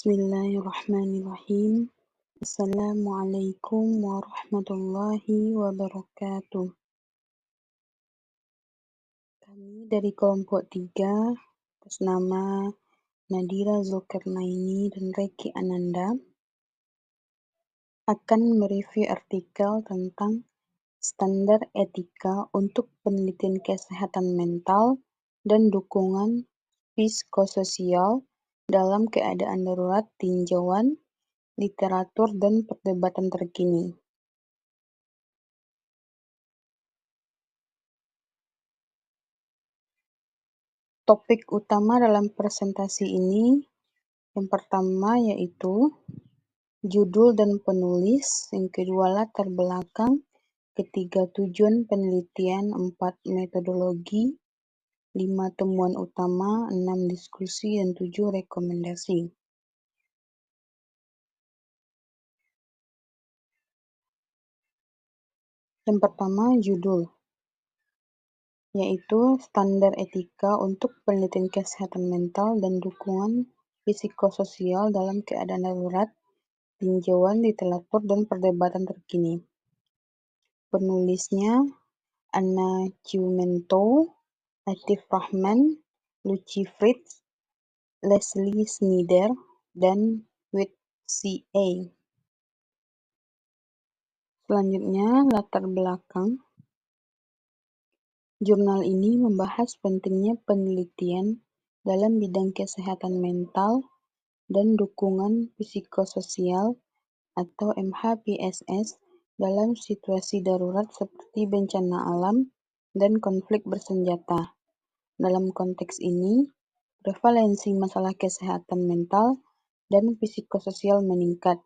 Bismillahirrahmanirrahim. Assalamualaikum warahmatullahi wabarakatuh. Kami dari kelompok 3 atas nama Nadira Zulkarnaini dan Reki Ananda akan mereview artikel tentang standar etika untuk penelitian kesehatan mental dan dukungan psikososial dalam keadaan darurat, tinjauan literatur dan perdebatan terkini. Topik utama dalam presentasi ini yang pertama yaitu judul dan penulis, yang kedua latar belakang, ketiga tujuan penelitian, 4 metodologi, 5 temuan utama, 6 diskusi, dan 7 rekomendasi. Yang pertama judul, yaitu standar etika untuk penelitian kesehatan mental dan dukungan psikososial dalam keadaan darurat, tinjauan literatur dan perdebatan terkini. Penulisnya Anna Ciumento, Atif Rahman, Lucy Fritz, Leslie Snyder, dan Whit C.A. Selanjutnya, latar belakang. Jurnal ini membahas pentingnya penelitian dalam bidang kesehatan mental dan dukungan psikososial atau MHPSS dalam situasi darurat seperti bencana alam dan konflik bersenjata. Dalam konteks ini, prevalensi masalah kesehatan mental dan psikososial meningkat,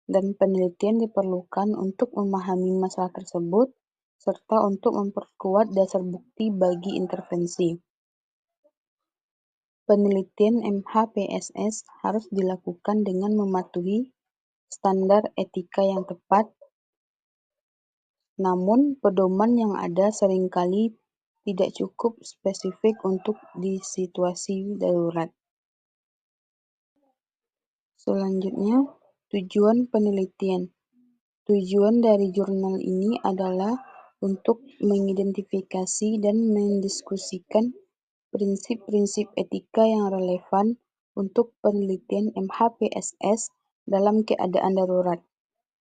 dan penelitian diperlukan untuk memahami masalah tersebut serta untuk memperkuat dasar bukti bagi intervensi. Penelitian MHPSS harus dilakukan dengan mematuhi standar etika yang tepat, namun pedoman yang ada seringkali tidak cukup spesifik untuk di situasi darurat. Selanjutnya, tujuan penelitian. Tujuan dari jurnal ini adalah untuk mengidentifikasi dan mendiskusikan prinsip-prinsip etika yang relevan untuk penelitian MHPSS dalam keadaan darurat,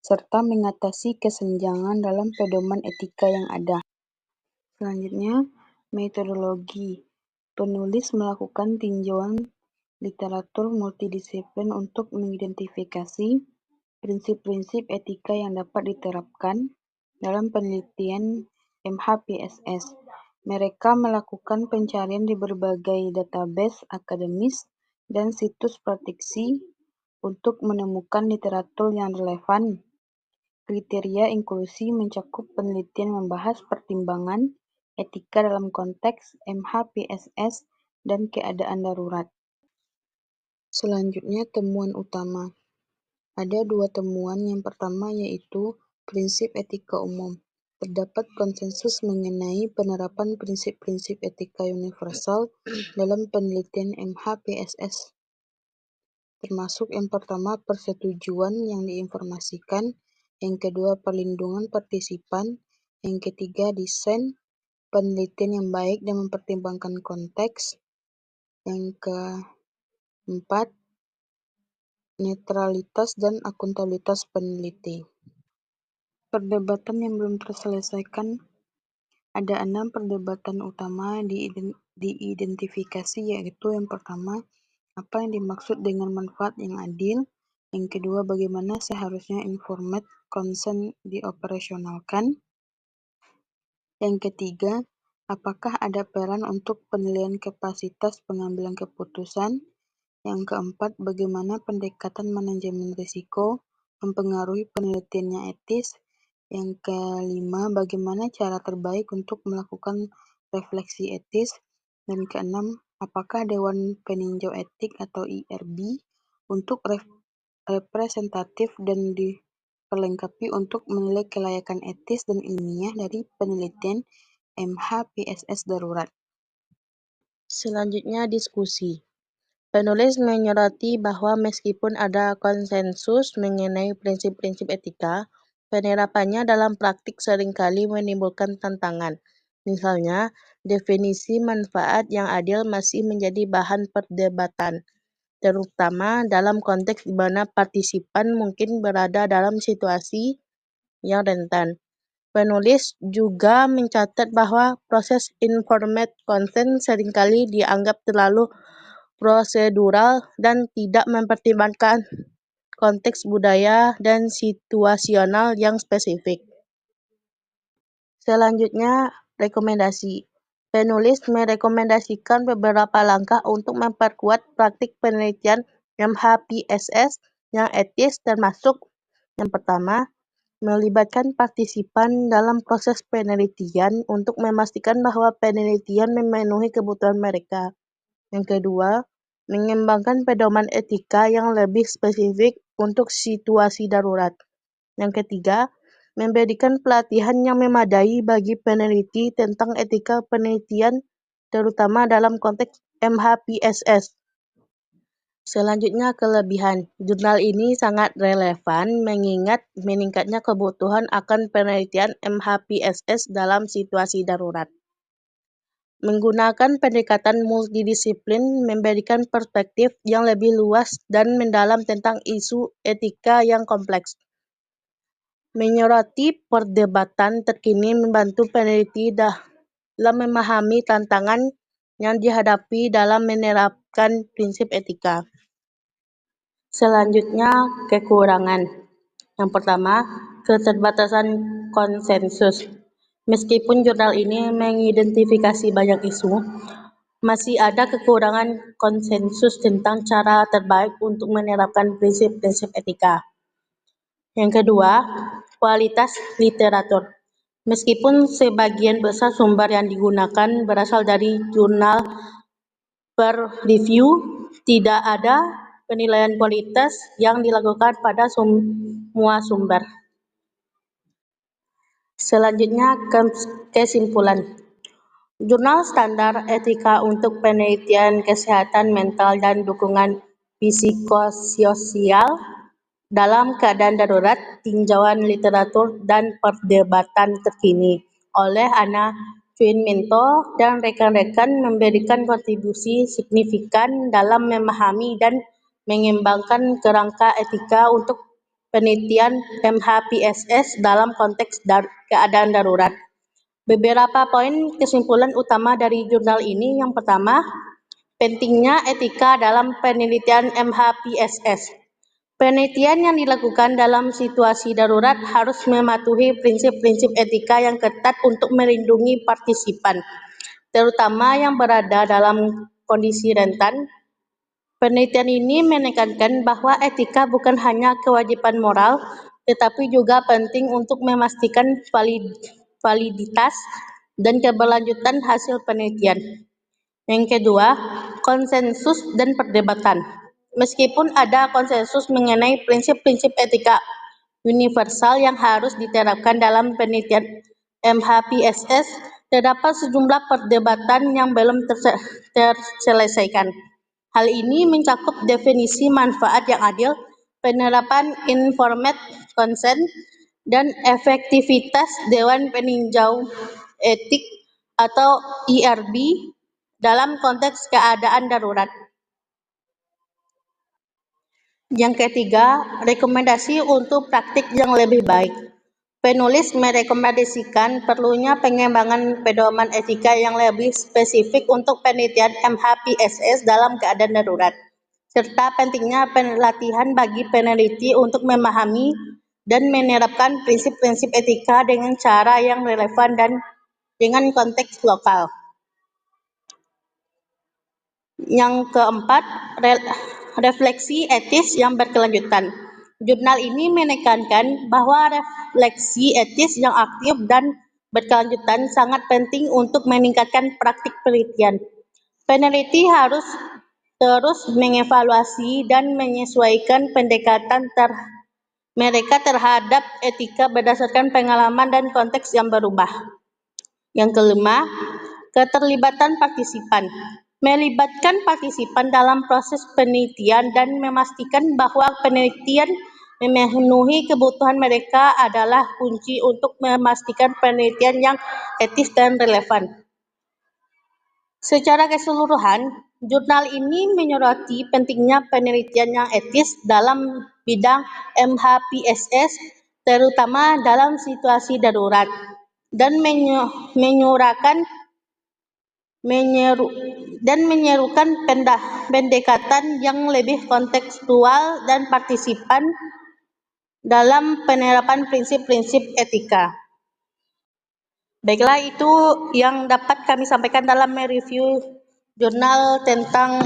serta mengatasi kesenjangan dalam pedoman etika yang ada. Selanjutnya, metodologi. Penulis melakukan tinjauan literatur multidisiplin untuk mengidentifikasi prinsip-prinsip etika yang dapat diterapkan dalam penelitian MHPSS. Mereka melakukan pencarian di berbagai database akademis dan situs praktisi untuk menemukan literatur yang relevan. Kriteria inklusi mencakup penelitian membahas pertimbangan etika dalam konteks MHPSS dan keadaan darurat. Selanjutnya, temuan utama. Ada 2 temuan. Yang pertama yaitu prinsip etika umum. Terdapat konsensus mengenai penerapan prinsip-prinsip etika universal dalam penelitian MHPSS. Termasuk yang pertama persetujuan yang diinformasikan, yang kedua perlindungan partisipan, yang ketiga desain penelitian yang baik dan mempertimbangkan konteks, yang keempat netralitas dan akuntabilitas peneliti. Perdebatan yang belum terselesaikan. Ada 6 perdebatan utama diidentifikasi, yaitu yang pertama, apa yang dimaksud dengan manfaat yang adil. Yang kedua, bagaimana seharusnya informed consent dioperasionalkan. Yang ketiga, apakah ada peran untuk penilaian kapasitas pengambilan keputusan. Yang keempat, bagaimana pendekatan manajemen risiko mempengaruhi penelitiannya etis. Yang kelima, bagaimana cara terbaik untuk melakukan refleksi etis. Dan keenam, apakah Dewan Peninjau Etik atau IRB untuk representatif dan diperlengkapi untuk menilai kelayakan etis dan ilmiah dari penelitian MHPSS darurat. Selanjutnya diskusi. Penulis menyoroti bahwa meskipun ada konsensus mengenai prinsip-prinsip etika, penerapannya dalam praktik seringkali menimbulkan tantangan. Misalnya, definisi manfaat yang adil masih menjadi bahan perdebatan, terutama dalam konteks di mana partisipan mungkin berada dalam situasi yang rentan. Penulis juga mencatat bahwa proses informed consent seringkali dianggap terlalu prosedural dan tidak mempertimbangkan konteks budaya dan situasional yang spesifik. Selanjutnya, rekomendasi. Penulis merekomendasikan beberapa langkah untuk memperkuat praktik penelitian MHPSS yang etis, termasuk yang pertama, melibatkan partisipan dalam proses penelitian untuk memastikan bahwa penelitian memenuhi kebutuhan mereka. Yang kedua, mengembangkan pedoman etika yang lebih spesifik untuk situasi darurat. Yang ketiga, memberikan pelatihan yang memadai bagi peneliti tentang etika penelitian, terutama dalam konteks MHPSS. Selanjutnya, kelebihan. Jurnal ini sangat relevan mengingat meningkatnya kebutuhan akan penelitian MHPSS dalam situasi darurat. Menggunakan pendekatan multidisiplin memberikan perspektif yang lebih luas dan mendalam tentang isu etika yang kompleks. Menyoroti perdebatan terkini membantu peneliti dalam memahami tantangan yang dihadapi dalam menerapkan prinsip etika. Selanjutnya, kekurangan. Yang pertama, keterbatasan konsensus. Meskipun jurnal ini mengidentifikasi banyak isu, masih ada kekurangan konsensus tentang cara terbaik untuk menerapkan prinsip-prinsip etika. Yang kedua, kualitas literatur. Meskipun sebagian besar sumber yang digunakan berasal dari jurnal peer review, tidak ada penilaian kualitas yang dilakukan pada semua sumber. Selanjutnya, kesimpulan. Jurnal Standar Etika untuk Penelitian Kesehatan Mental dan Dukungan Psikososial dalam Keadaan Darurat, Tinjauan Literatur dan Perdebatan Terkini oleh Anna Chuin-Minto dan rekan-rekan memberikan kontribusi signifikan dalam memahami dan mengembangkan kerangka etika untuk penelitian MHPSS dalam konteks keadaan darurat. Beberapa poin kesimpulan utama dari jurnal ini. Yang pertama, pentingnya etika dalam penelitian MHPSS. Penelitian yang dilakukan dalam situasi darurat harus mematuhi prinsip-prinsip etika yang ketat untuk melindungi partisipan, terutama yang berada dalam kondisi rentan. Penelitian ini menekankan bahwa etika bukan hanya kewajiban moral, tetapi juga penting untuk memastikan validitas dan keberlanjutan hasil penelitian. Yang kedua, konsensus dan perdebatan. Meskipun ada konsensus mengenai prinsip-prinsip etika universal yang harus diterapkan dalam penelitian MHPSS, terdapat sejumlah perdebatan yang belum terselesaikan. Hal ini mencakup definisi manfaat yang adil, penerapan informed consent, dan efektivitas Dewan Peninjau Etik atau IRB dalam konteks keadaan darurat. Yang ketiga, rekomendasi untuk praktik yang lebih baik. Penulis merekomendasikan perlunya pengembangan pedoman etika yang lebih spesifik untuk penelitian MHPSS dalam keadaan darurat, serta pentingnya pelatihan bagi peneliti untuk memahami dan menerapkan prinsip-prinsip etika dengan cara yang relevan dan dengan konteks lokal. Yang keempat, refleksi etis yang berkelanjutan. Jurnal ini menekankan bahwa refleksi etis yang aktif dan berkelanjutan sangat penting untuk meningkatkan praktik penelitian. Peneliti harus terus mengevaluasi dan menyesuaikan pendekatan mereka terhadap etika berdasarkan pengalaman dan konteks yang berubah. Yang kelima, keterlibatan partisipan. melibatkan partisipan dalam proses penelitian dan memastikan bahwa penelitian memenuhi kebutuhan mereka adalah kunci untuk memastikan penelitian yang etis dan relevan. Secara keseluruhan, jurnal ini menyoroti pentingnya penelitian yang etis dalam bidang MHPSS, terutama dalam situasi darurat, dan menyerukan pendekatan yang lebih kontekstual dan partisipan dalam penerapan prinsip-prinsip etika. Baiklah, itu yang dapat kami sampaikan dalam mereview jurnal tentang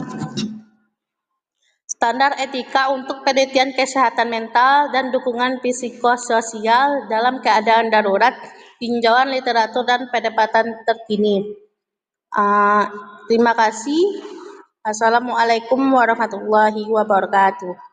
standar etika untuk penelitian kesehatan mental dan dukungan psikososial dalam keadaan darurat, tinjauan literatur dan pendekatan terkini. Terima kasih. Assalamualaikum warahmatullahi wabarakatuh.